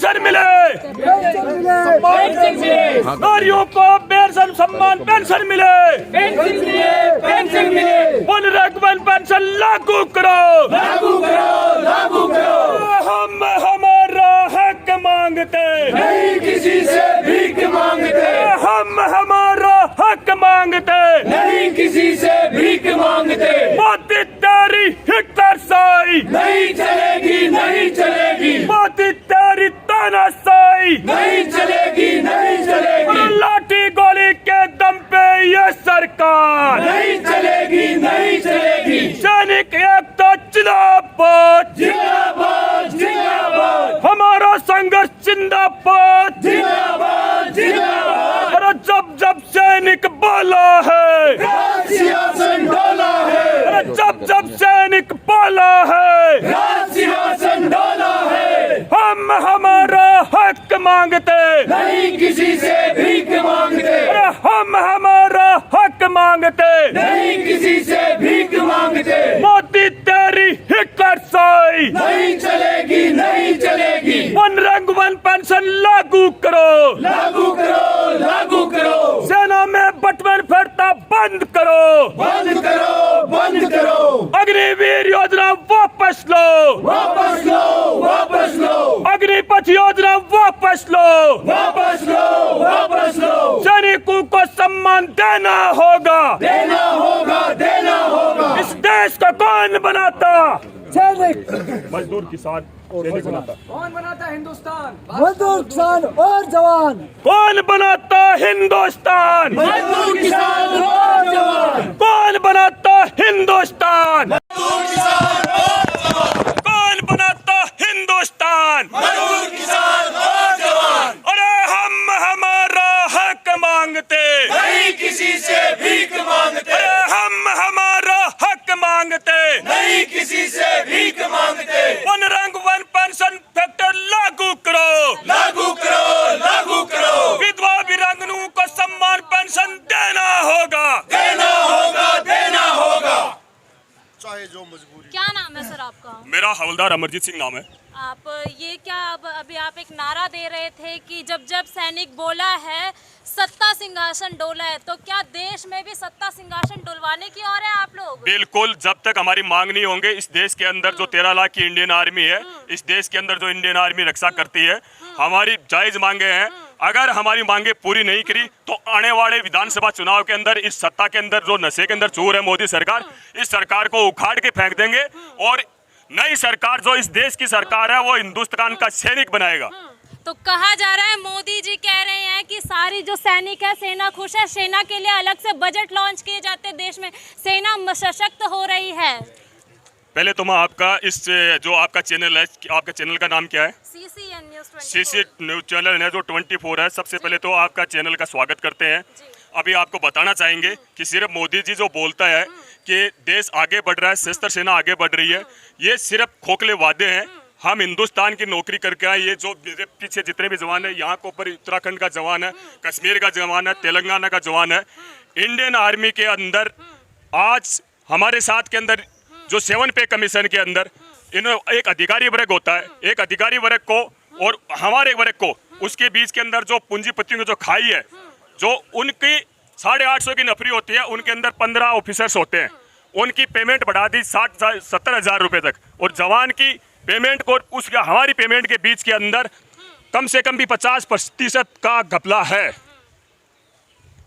Pension मिले, नारियों को बेहतर सम्मान पेंशन मिले, वन रैंक वन पेंशन लागू करो, हम हमारा हक मांगते नहीं किसी से भीख मांगते, हम हमारा हक मांगते नहीं किसी से भीख मांगते। मोदी तेरी हिटलरशाही नहीं चलेगी, नहीं चलेगी, मोदी तेरी तानाशाही नहीं चलेगी, नहीं चलेगी, लाठी गोली के दम पे ये सरकार नहीं चलेगी, नहीं चलेगी। सैनिक एक तो जिंदाबाद, जिंदाबाद, जिंदाबाद, हमारा संघर्ष जिंदाबाद, जिंदाबाद, जिंदाबाद। अरे जब जब सैनिक बोला है, राज सिंहासन डोला है, अरे जब जब सैनिक बोला है, राज सिंहासन डोला है। हम हमारा हक मांगते, नहीं किसी से भीख मांगते, अरे हम हमारा हक मांगते, नहीं किसी से भीख मांगते। मोदी तेरी हिटलरशाही नहीं चलेगी, नहीं चलेगी, वन रैंक वन पेंशन लागू करो, लागू करो, लागू करो, सेना में बंटवारा फिरता बंद करो, बंद करो, बंद करो, अग्निवीर योजना वापस लो, वापस लो, वापस लो, अग्निपथ योजना वापस लो, वापस लो, वापस लो। सैनिकों को सम्मान देना होगा, देना होगा, देना होगा। इस देश का कौन बनाता? सैनिक, मजदूर किसान सैनिक बनाता, कौन बनाता हिंदुस्तान? मजदूर, किसान और जवान। कौन बनाता हिंदुस्तान? मजदूर, किसान और जवान, कौन बनाता हिंदुस्तान? मजदूर, किसान और जवान, कौन बनाता हिंदुस्तान? मजदूर, किसान और जवान। अरे हम हमारा हक मांगते, नहीं किसी से भीख मांगते, अरे हम हमारा हक मांगते, नहीं किसी से भीख मांगते। One rank one pension factor लागू करो, लागू करो, लागू करो, विधवा वीरांगनाओं को सम्मान पेंशन देना होगा, देना होगा, देना होगा। चाहे जो मजबूरी। क्या नाम है सर आपका? मेरा हवलदार अमरजीत सिंह नाम है। आप ये क्या अभी आप एक नारा दे रहे थे कि जब जब सैनिक बोला है सत्ता सिंहासन डोला है, तो क्या देश में भी सत्ता सिंहासन डुलवाने की ओर है आप लोग? बिल्कुल, जब तक हमारी मांग नहीं होंगे, इस देश के अंदर जो 13 लाख की इंडियन आर्मी है, इस देश के अंदर जो इंडियन आर्मी रक्षा करती है, हमारी जायज मांगे हैं। अगर हमारी मांगे पूरी नहीं करी तो आने वाले विधानसभा चुनाव के अंदर इस सत्ता के अंदर जो नशे के अंदर चूर है मोदी सरकार, इस सरकार को उखाड़ के फेंक देंगे और नई सरकार जो इस देश की सरकार है वो हिंदुस्तान का सैनिक बनाएगा। तो कहा जा रहा है, मोदी जी कह रहे हैं कि सारी जो सैनिक है सेना खुश है, सेना के लिए अलग से बजट लॉन्च किए जाते हैं, देश में सेना सशक्त हो रही है। पहले तो मैं आपका इस जो आपका चैनल है, आपका चैनल का नाम क्या है? CCN news 24। CC news channel है जो 24 है। सबसे पहले तो आपका चैनल का स्वागत करते हैं। अभी आपको बताना चाहेंगे कि सिर्फ मोदी जी जो बोलता है कि देश आगे बढ़ रहा है, सशस्त्र सेना आगे बढ़ रही है, ये सिर्फ खोखले वादे हैं। हम हिंदुस्तान की नौकरी करके आए। ये जो पीछे जितने भी जवान है, यहाँ के ऊपर उत्तराखंड का जवान है, कश्मीर का जवान है, तेलंगाना का जवान है, इंडियन आर्मी के अंदर आज हमारे साथ के अंदर जो 7 पे कमीशन के अंदर एक अधिकारी वर्ग होता है, एक अधिकारी वर्ग को और हमारे वर्ग को, उसके बीच के अंदर जो पूंजीपतियों की जो खाई है, जो उनकी 850 की नौकरी होती है, उनके अंदर 15 ऑफिसर्स होते हैं, उनकी पेमेंट बढ़ा दी 60-70 हज़ार रुपये तक, और जवान की पेमेंट को उसके हमारी पेमेंट के बीच के अंदर कम से कम भी 50% का घपला है।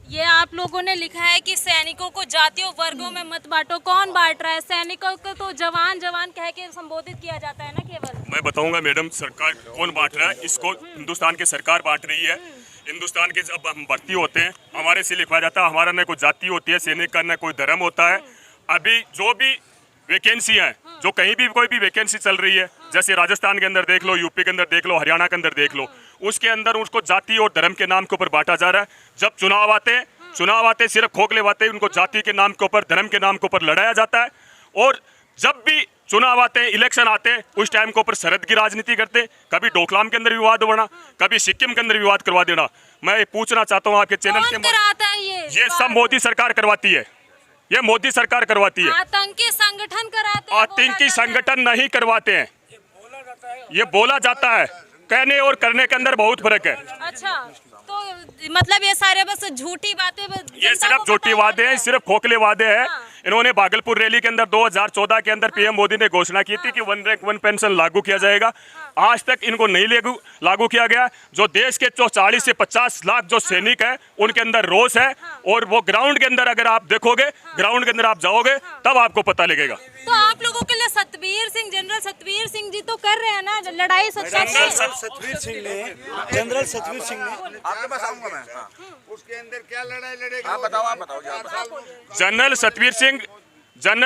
ये आप लोगों ने लिखा है कि सैनिकों को जातियों वर्गों में मत बांटो। कौन बांट रहा है? सैनिकों को तो जवान जवान कह के संबोधित किया जाता है ना केवल। मैं बताऊंगा मैडम, सरकार कौन बांट रहा है इसको। हिंदुस्तान की सरकार बांट रही है। हिंदुस्तान के जब हम भर्ती होते हैं, हमारे से लिखवाया जाता है, हमारा न कोई जाति होती है सैनिक का, न कोई धर्म होता है। अभी जो भी वैकेंसी है, जो कहीं भी कोई भी वैकेंसी चल रही है, जैसे राजस्थान के अंदर देख लो, यूपी के अंदर देख लो, हरियाणा के अंदर देख लो, उसके अंदर उसको जाति और धर्म के नाम के ऊपर बांटा जा रहा है। जब चुनाव आते सिर्फ खोखले बातें, उनको जाति के नाम के ऊपर, धर्म के नाम के ऊपर लड़ाया जाता है। और जब भी चुनाव आते हैं, इलेक्शन आते हैं, उस टाइम के ऊपर सरहद की राजनीति करते, कभी डोकलाम के अंदर विवाद होना, कभी सिक्किम के अंदर विवाद करवा देना। मैं पूछना चाहता हूँ आपके चैनल के ये सब मोदी सरकार करवाती है, ये मोदी सरकार करवाती है। आतंकी संगठन कराते हैं। आतंकी संगठन नहीं करवाते हैं, ये बोला जाता है। कहने और करने के अंदर बहुत फर्क है। अच्छा, तो मतलब ये सारे बस झूठी बातें ये सिर्फ झूठी वादे हैं, सिर्फ खोखले वादे हैं। इन्होंने भागलपुर रैली के अंदर 2014 के अंदर पीएम मोदी ने घोषणा की थी कि वन रैंक वन पेंशन लागू किया जाएगा। आज तक इनको नहीं लागू किया गया। जो देश के 40 से 50 लाख जो सैनिक है उनके अंदर रोष है, और वो ग्राउंड के अंदर अगर आप देखोगे, ग्राउंड के अंदर आप जाओगे तब आपको पता लगेगा। तो आप लोगों के लिए सतवीर सिंह, जनरल सतवीर सिंह जी तो कर रहे हैं ना लड़ाई सतवीर सिंह ने, जनरल सतवीर सिंह ने, आपके पास आऊंगा मैं। उसके अंदर क्या लड़ाई लड़ेगा? आप बताओ। जनरल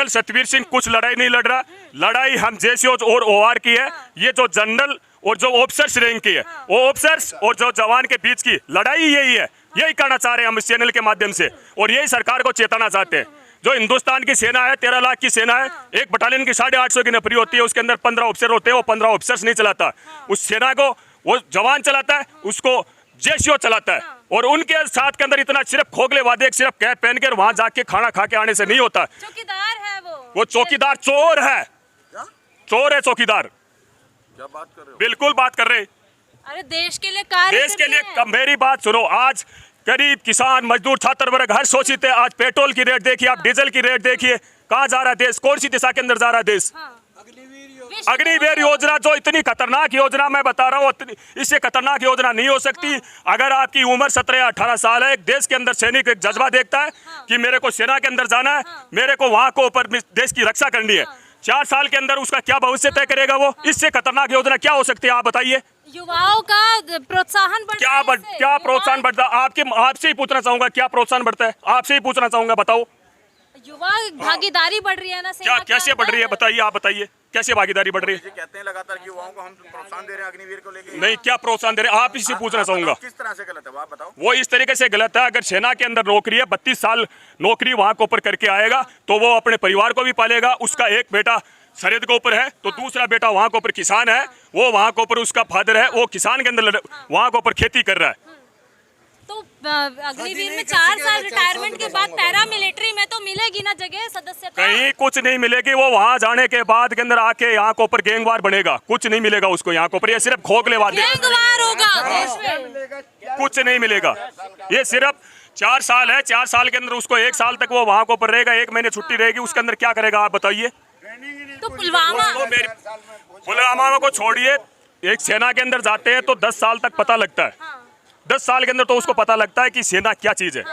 सतवीर सिंह कुछ लड़ाई नहीं लड़ रहा। लड़ाई हम जेसीओ और ओआर की है। ये जो जनरल और जो ऑफिसर्स रैंक की है, वो ऑफिसर्स और जो जवान के बीच की लड़ाई यही है। यही करना चाह रहे हैं हम इस चैनल के माध्यम से, और यही सरकार को चेताना चाहते हैं। जो हिंदुस्तान की सेना है, 13 लाख की सेना है, एक बटालियन की 850 की नफरी होती है, उसके अंदर 15 ऑफिसर होते हैं। वो 15 ऑफिसर्स नहीं चलाता, उस सेना को वो जवान चलाता है, उसको जेसीओ चलाता है। और उनके साथ के अंदर इतना सिर्फ खोखले वादे, सिर्फ कैप पहन कर वहां जाके खाना खा के आने से नहीं होता। चौकीदार है वो चौकीदार चोर है, चोर है चौकीदार। क्या बात कर रहे हो? बिल्कुल बात कर रहे हैं। अरे देश के लिए कार्य देश के लिए करते हैं। मेरी बात सुनो। आज गरीब किसान मजदूर छात्र वर्ग हर शोषित है। आज पेट्रोल की रेट देखिए, आप डीजल की रेट देखिए, कहाँ जा रहा है देश, कौन सी दिशा के अंदर जा रहा है देश। अग्निवीर योजना जो इतनी खतरनाक योजना मैं बता रहा हूँ, इससे खतरनाक योजना नहीं हो सकती। अगर आपकी उम्र 17 या 18 साल है, एक देश के अंदर सैनिक एक जज्बा देखता है कि मेरे को सेना के अंदर जाना है, मेरे को वहां को ऊपर देश की रक्षा करनी है। 4 साल के अंदर उसका क्या भविष्य तय करेगा वो? इससे खतरनाक योजना क्या हो सकती है, आप बताइए। युवाओं का प्रोत्साहन बढ़ता क्या प्रोत्साहन बढ़ता है? आपसे ही पूछना चाहूंगा, क्या प्रोत्साहन बढ़ता है? आपसे ही पूछना चाहूंगा, बताओ। युवा भागीदारी बढ़ रही है ना क्या कैसे बढ़ रही है, बताइए, आप बताइए कैसे भागीदारी बढ़ रही है? कहते हैं लगातार कि युवाओं को हम प्रोत्साहन दे रहे हैं अग्निवीर को लेकर। नहीं, क्या प्रोत्साहन दे रहे हैं आप इससे पूछना चाहूंगा। किस तरह से गलत है वो आप बताओ। वो इस तरीके से गलत है, अगर सेना के अंदर नौकरी है, 32 साल नौकरी वहां के ऊपर करके आएगा तो वो अपने परिवार को भी पालेगा। उसका एक बेटा सरहद के ऊपर है तो दूसरा बेटा वहां के ऊपर किसान है, वो वहां के ऊपर उसका फादर है, वो किसान के अंदर वहां के ऊपर खेती कर रहा है। तो अग्निवीर में 4 साल रिटायरमेंट के बाद पैरा मिलिट्री में तो मिलेगी ना जगह सदस्यता? कहीं कुछ नहीं मिलेगी। वो वहां जाने के बाद के अंदर आके यहाँ के ऊपर गैंगवार बनेगा, कुछ नहीं मिलेगा उसको यहाँ के ऊपर। ये सिर्फ खोखले वादे, गैंगवार होगा देश में, कुछ नहीं मिलेगा। ये सिर्फ 4 साल है, 4 साल के अंदर उसको 1 साल तक वो वहां के ऊपर रहेगा, 1 महीने छुट्टी रहेगी, उसके अंदर क्या करेगा आप बताइए। तो पुलवामा को छोड़िए, एक सेना के अंदर जाते हैं तो 10 साल तक पता लगता है। 10 साल के अंदर तो उसको पता लगता है कि सेना क्या चीज है।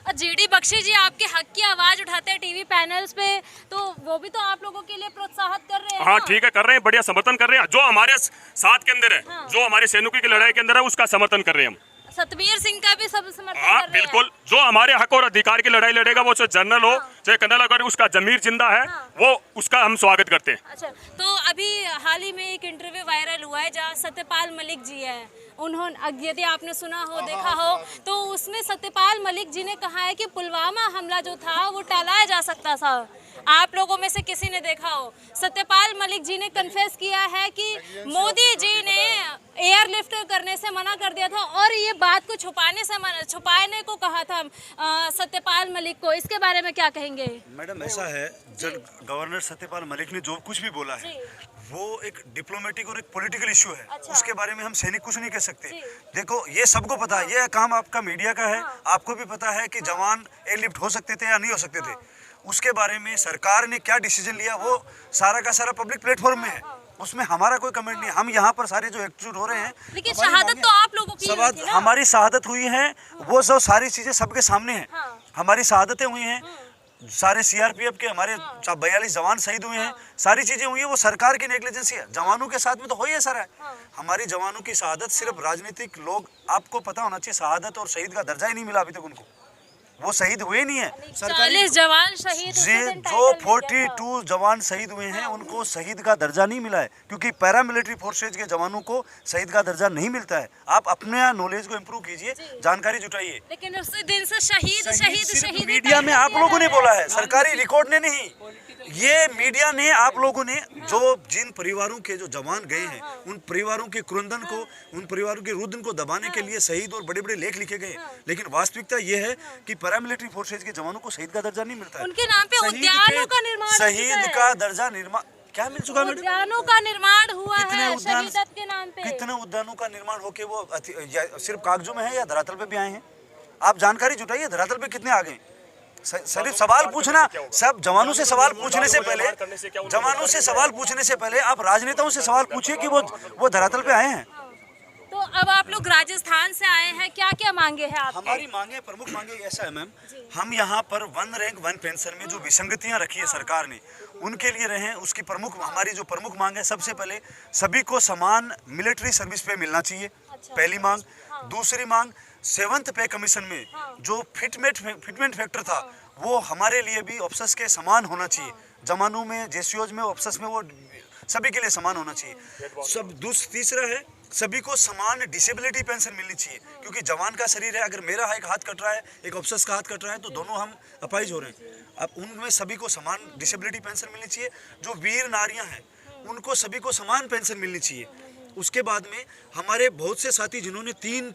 जीडी बख्शी जी आपके हक की आवाज उठाते हैं टीवी पैनल्स पे, तो वो भी तो आप लोगों के लिए प्रोत्साहित कर रहे हैं। हाँ ठीक है, कर रहे हैं, बढ़िया समर्थन कर रहे हैं। जो हमारे साथ के अंदर है, जो हमारे सैनिकों की लड़ाई के अंदर है, उसका समर्थन कर रहे हैं हम। सतवीर सिंह का भी सब समर्थन हाँ कर रहे हैं। बिल्कुल, जो हमारे हक और अधिकार की लड़ाई लड़ेगा, वो चाहे जनरल हो चाहे कर्नल, अगर उसका जमीर जिंदा है वो उसका हम स्वागत करते हैं। अच्छा, तो अभी हाल ही में एक इंटरव्यू वायरल हुआ है जहाँ सत्यपाल मलिक जी है, उन्होंने, यदि आपने सुना हो देखा हो, तो उसमें सत्यपाल मलिक जी ने कहा है कि पुलवामा हमला जो था वो टालाया जा सकता था। आप लोगों में से किसी ने देखा हो, सत्यपाल मलिक जी ने कन्फेस किया है कि मोदी जी ने एयरलिफ्ट करने से मना कर दिया था, और ये बात को छुपाने को कहा था सत्यपाल मलिक को। इसके बारे में क्या कहेंगे? मैडम ऐसा है, जब गवर्नर सत्यपाल मलिक ने जो कुछ भी बोला है वो एक डिप्लोमेटिक और एक पॉलिटिकल इशू है। अच्छा। उसके बारे में हम सैनिक कुछ नहीं कह सकते। देखो, ये सबको पता है, ये काम आपका मीडिया का है, आपको भी पता है कि जवान एयरलिफ्ट हो सकते थे या नहीं हो सकते थे। उसके बारे में सरकार ने क्या डिसीजन लिया वो सारा का सारा पब्लिक प्लेटफॉर्म में है, उसमें हमारा कोई कमेंट नहीं। हम यहाँ पर सारे जो एकजुट हो रहे हैं, लेकिन शहादत तो आप लोगों की हुई थी ना? हमारी शहादत हुई है, वो जो सारी चीजें सबके सामने हैं। हमारी शहादतें हुई हैं, सारे सीआरपीएफ के हमारे 42 जवान शहीद हुए हैं, सारी चीजें हुई है, वो सरकार की नेग्लिजेंसी है। जवानों के साथ में तो हो ही सारा है। हमारी जवानों की शहादत सिर्फ राजनीतिक लोग, आपको पता होना चाहिए, शहादत और शहीद का दर्जा ही नहीं मिला अभी तक उनको, वो शहीद हुए नहीं है। 40 जवान शहीद, जो 42 जवान शहीद हुए हैं उनको शहीद का दर्जा नहीं मिला है, क्योंकि पैरामिलिट्री फोर्सेज के जवानों को शहीद का दर्जा नहीं मिलता है। आप अपने नॉलेज को इम्प्रूव कीजिए, जानकारी जुटाइए। लेकिन उस दिन से शहीद मीडिया में आप लोगों ने बोला है, सरकारी रिकॉर्ड ने नहीं, ये मीडिया ने, आप लोगों ने, जो जिन परिवारों के जो जवान गए हैं उन परिवारों के क्रुंदन को, उन परिवारों के रुदन को दबाने के लिए शहीद और बड़े बड़े लेख लिखे गए। लेकिन वास्तविकता ये है कि पैरामिलिट्री फोर्सेज के जवानों को शहीद का दर्जा नहीं मिलता है। उनके नाम पे उद्यानों का निर्माण, शहीद का दर्जा निर्माण क्या मिल चुका मैडम? उद्यानों का निर्माण हुआ कितने है उद्यान, शहीदत के नाम पे। कितने उद्यानों का निर्माण होके वो सिर्फ कागजों में है या धरातल पे भी आए हैं? आप जानकारी जुटाइए, धरातल पे कितने आ गए? सिर्फ सवाल पूछना, सब जवानों से सवाल पूछने से पहले, जवानों से सवाल पूछने से पहले आप राजनेताओं से सवाल पूछिए कि वो धरातल पे आए हैं। तो अब आप लोग राजस्थान से आए हैं, क्या क्या मांगे हैं आप? हमारी मांगे, प्रमुख मांगे ऐसा है मैम, हम यहाँ पर 1 रैंक 1 पेंशन में जो विसंगतियाँ रखी है सरकार ने, उनके लिए रहे। उसकी प्रमुख, हमारी जो प्रमुख मांग है, सबसे पहले सभी को समान मिलिट्री सर्विस पे मिलना चाहिए, पहली मांग। दूसरी मांग, 7th पे कमीशन में जो फिटमेंट फैक्टर था वो हमारे लिए भी ऑफिसर्स के समान होना चाहिए। जवानों में, जेसीओज में, ऑफिसर्स में वो सभी के लिए समान होना चाहिए। तीसरा है, सभी को समान डिसेबिलिटी पेंशन मिलनी चाहिए, क्योंकि जवान का शरीर है, अगर मेरा एक हाथ कट रहा है, एक ऑफिसर्स का हाथ कट रहा है, तो दोनों हम अपाहिज हो रहे हैं। अब उनमें सभी को समान डिसेबिलिटी पेंशन मिलनी चाहिए। जो वीर नारियां हैं उनको सभी को समान पेंशन मिलनी चाहिए। उसके बाद में हमारे बहुत से साथी जिन्होंने तीन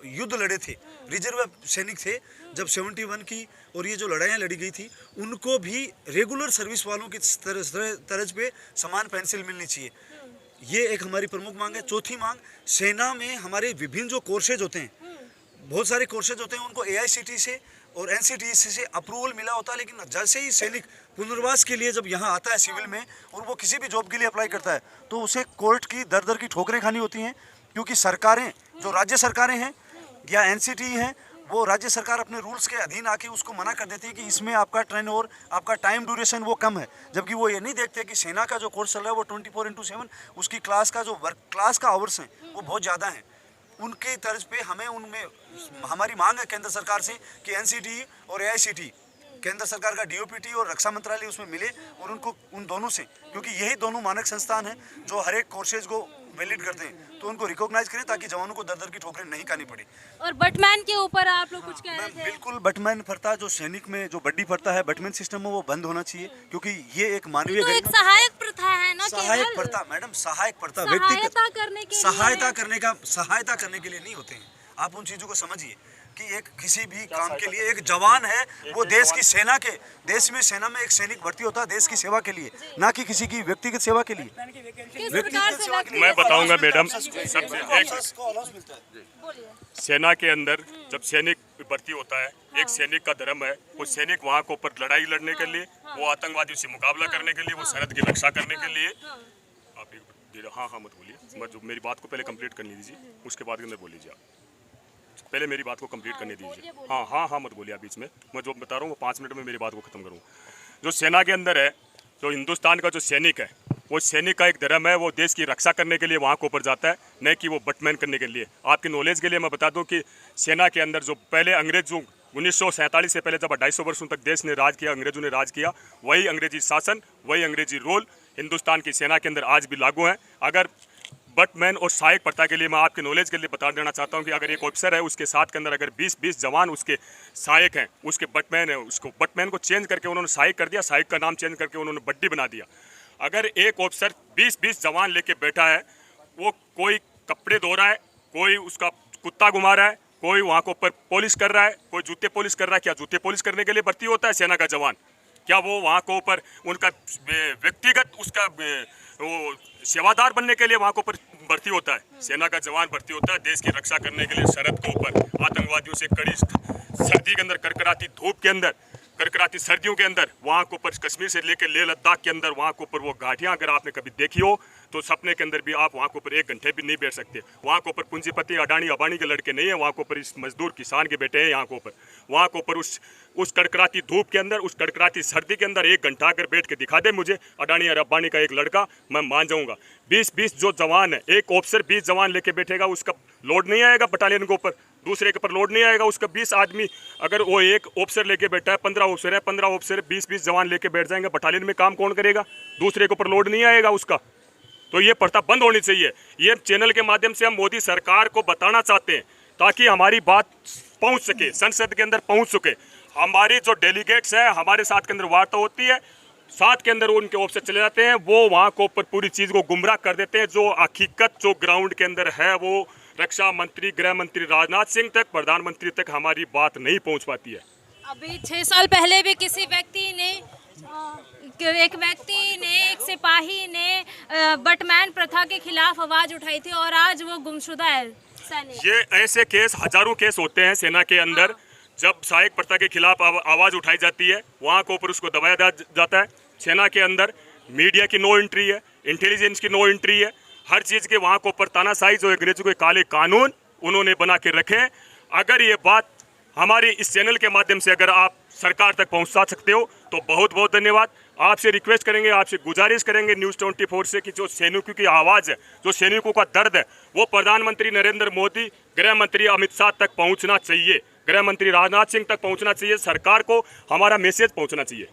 युद्ध लड़े थे, रिजर्व सैनिक थे जब 71 की और ये जो लड़ाइयाँ लड़ी गई थी, उनको भी रेगुलर सर्विस वालों की तर्ज पे समान पेंशन मिलनी चाहिए। ये एक हमारी प्रमुख मांग है। चौथी मांग, सेना में हमारे विभिन्न जो कोर्सेज होते हैं, बहुत सारे कोर्सेज होते हैं, उनको AICTE से और NCTE से अप्रूवल मिला होता है, लेकिन जैसे ही सैनिक पुनर्वास के लिए जब यहाँ आता है सिविल में और वो किसी भी जॉब के लिए अप्लाई करता है, तो उसे कोर्ट की दर की ठोकरें खानी होती हैं, क्योंकि सरकारें, जो राज्य सरकारें हैं या NCTE हैं, वो राज्य सरकार अपने रूल्स के अधीन आके उसको मना कर देती है कि इसमें आपका ट्रेन और आपका टाइम ड्यूरेशन वो कम है। जबकि वो ये नहीं देखते कि सेना का जो कोर्स चल रहा है वो 24/7, उसकी क्लास का जो वर्क क्लास का आवर्स हैं वो बहुत ज़्यादा हैं। उनकी तर्ज पे हमें उनमें हमारी मांग है केंद्र सरकार से कि NCTE और AICTE, केंद्र सरकार का DOPT और रक्षा मंत्रालय उसमें मिले और उनको उन दोनों से, क्योंकि यही दोनों मानक संस्थान हैं जो हर एक कोर्सेज को वैलिड करते हैं, तो उनको रिकॉग्नाइज करें ताकि जवानों को दर की ठोकरें नहीं खानी पड़े। और बटमैन के ऊपर आप लोग कुछ कह रहे थे? बिल्कुल, बटमैन प्रथा जो सैनिक में जो बड्डी प्रथा है, बटमैन सिस्टम में वो बंद होना चाहिए, क्योंकि ये एक मानवीय तो एक सहायक प्रथा है ना, सहायक प्रथा मैडम, सहायक प्रथा सहायता करने के लिए, सहायता करने के लिए नहीं होते हैं। आप उन चीजों को समझिए कि एक किसी भी काम के लिए एक जवान है, वो देश की सेना के, देश में सेना में एक सैनिक भर्ती होता है देश की सेवा के लिए, ना कि किसी की व्यक्तिगत सेवा के लिए। किस प्रकार से लगती है? मैं बताऊंगा मैडम, सबसे बोलिए। सेना के अंदर जब सैनिक भर्ती होता है, एक सैनिक का धर्म है, वो सैनिक वहाँ के ऊपर लड़ाई लड़ने के लिए, वो आतंकवादियों से मुकाबला करने के लिए, वो सरहद की रक्षा करने के लिए। आप हाँ मत बोलिए, जो मेरी बात को पहले कंप्लीट करने दीजिए, उसके बाद के अंदर बोल लीजिए। आप पहले मेरी बात को कंप्लीट करने दीजिए। हाँ मत बोलिए आप बीच में, मैं जो बता रहा हूँ वो 5 मिनट में मेरी बात को खत्म करूँ। जो सेना के अंदर है, जो हिंदुस्तान का जो सैनिक है, वो सैनिक का एक धर्म है, वो देश की रक्षा करने के लिए वहाँ के ऊपर जाता है, न कि वो बटमैन करने के लिए। आपकी नॉलेज के लिए मैं बता दूं कि सेना के अंदर जो पहले अंग्रेजों 1947 से पहले जब 250 वर्षों तक देश ने राज किया, अंग्रेजों ने राज किया, वही अंग्रेजी शासन, वही अंग्रेजी रोल हिंदुस्तान की सेना के अंदर आज भी लागू है। अगर बटमैन और सहायक प्रथा के लिए मैं आपके नॉलेज के लिए बता देना चाहता हूं कि अगर एक ऑफिसर है, उसके साथ के अंदर अगर 20 जवान उसके सहायक हैं, उसके बटमैन है, उसको बटमैन को चेंज करके उन्होंने सहायक कर दिया, सहायक का नाम चेंज करके उन्होंने बड्डी बना दिया। अगर एक ऑफिसर 20 जवान लेके बैठा है, वो कोई कपड़े धो रहा है, कोई उसका कुत्ता घुमा रहा है, कोई वहाँ के ऊपर पॉलिश कर रहा है, कोई जूते पॉलिश कर रहा है, क्या जूते पॉलिश करने के लिए भर्ती होता है सेना का जवान? क्या वो वहाँ के ऊपर उनका व्यक्तिगत उसका वो सेवादार बनने के लिए वहाँ के ऊपर भर्ती होता है? सेना का जवान भर्ती होता है देश की रक्षा करने के लिए, सरहद के ऊपर आतंकवादियों से कड़ी सर्दी के अंदर, करकराती धूप के अंदर, करकराती सर्दियों के अंदर, वहाँ के ऊपर कश्मीर से लेकर लेह लद्दाख के अंदर, वहाँ के ऊपर वो घाटियाँ अगर आपने कभी देखी हो तो सपने के अंदर भी आप वहाँ के ऊपर 1 घंटे भी नहीं बैठ सकते। वहाँ के ऊपर पूंजीपति अडानी अबानी के लड़के नहीं है, वहाँ के ऊपर इस मजदूर किसान के बेटे हैं। यहाँ के ऊपर उस कड़कड़ाती धूप के अंदर, उस कड़कड़ाती सर्दी के अंदर 1 घंटा अगर बैठ के दिखा दे मुझे अडानी और अबानी का एक लड़का, मैं मान जाऊँगा। 20 जो जवान है, एक ऑफिसर 20 जवान लेके बैठेगा, उसका लोड नहीं आएगा बटालियन के ऊपर, दूसरे के ऊपर लोड नहीं आएगा उसका। 20 आदमी अगर वो एक ऑफिसर लेके बैठा है, 15 ऑफिसर है, 15 ऑफिसर 20 जवान लेके बैठ जाएंगे बटालियन में, काम कौन करेगा? दूसरे के ऊपर लोड नहीं आएगा उसका। तो ये प्रथा बंद होनी चाहिए। ये चैनल के माध्यम से हम मोदी सरकार को बताना चाहते हैं ताकि हमारी बात पहुंच सके, संसद के अंदर पहुंच सके। हमारी जो डेलीगेट्स हैं, हमारे साथ के अंदर वार्ता होती है, साथ के अंदर उनके ऑफिसर चले जाते हैं, वो वहाँ के ऊपर पूरी चीज़ को गुमराह कर देते हैं। जो हकीकत जो ग्राउंड के अंदर है, वो रक्षा मंत्री, गृह मंत्री राजनाथ सिंह तक, प्रधानमंत्री तक हमारी बात नहीं पहुँच पाती है। अभी 6 साल पहले भी किसी व्यक्ति ने एक व्यक्ति ने, एक सिपाही ने बटमैन प्रथा के खिलाफ आवाज उठाई थी और आज वो गुमशुदा है सैनिक। ये ऐसे केस, हजारों केस होते हैं सेना के अंदर। जब सहायक प्रथा के खिलाफ आवाज उठाई जाती है, वहाँ को ऊपर उसको दबाया जाता है। सेना के अंदर मीडिया की नो एंट्री है, इंटेलिजेंस की नो एंट्री है, हर चीज़ के वहाँ को ऊपर तानाशाही जो अंग्रेजों के काले कानून उन्होंने बना के रखे। अगर ये बात हमारी इस चैनल के माध्यम से अगर आप सरकार तक पहुंचा सकते हो तो बहुत बहुत धन्यवाद। आपसे रिक्वेस्ट करेंगे, आपसे गुजारिश करेंगे न्यूज़ 24 से कि जो सैनिकों की आवाज़ है, जो सैनिकों का दर्द है, वो प्रधानमंत्री नरेंद्र मोदी, गृह मंत्री अमित शाह तक पहुंचना चाहिए, गृह मंत्री राजनाथ सिंह तक पहुंचना चाहिए। सरकार को हमारा मैसेज पहुंचना चाहिए।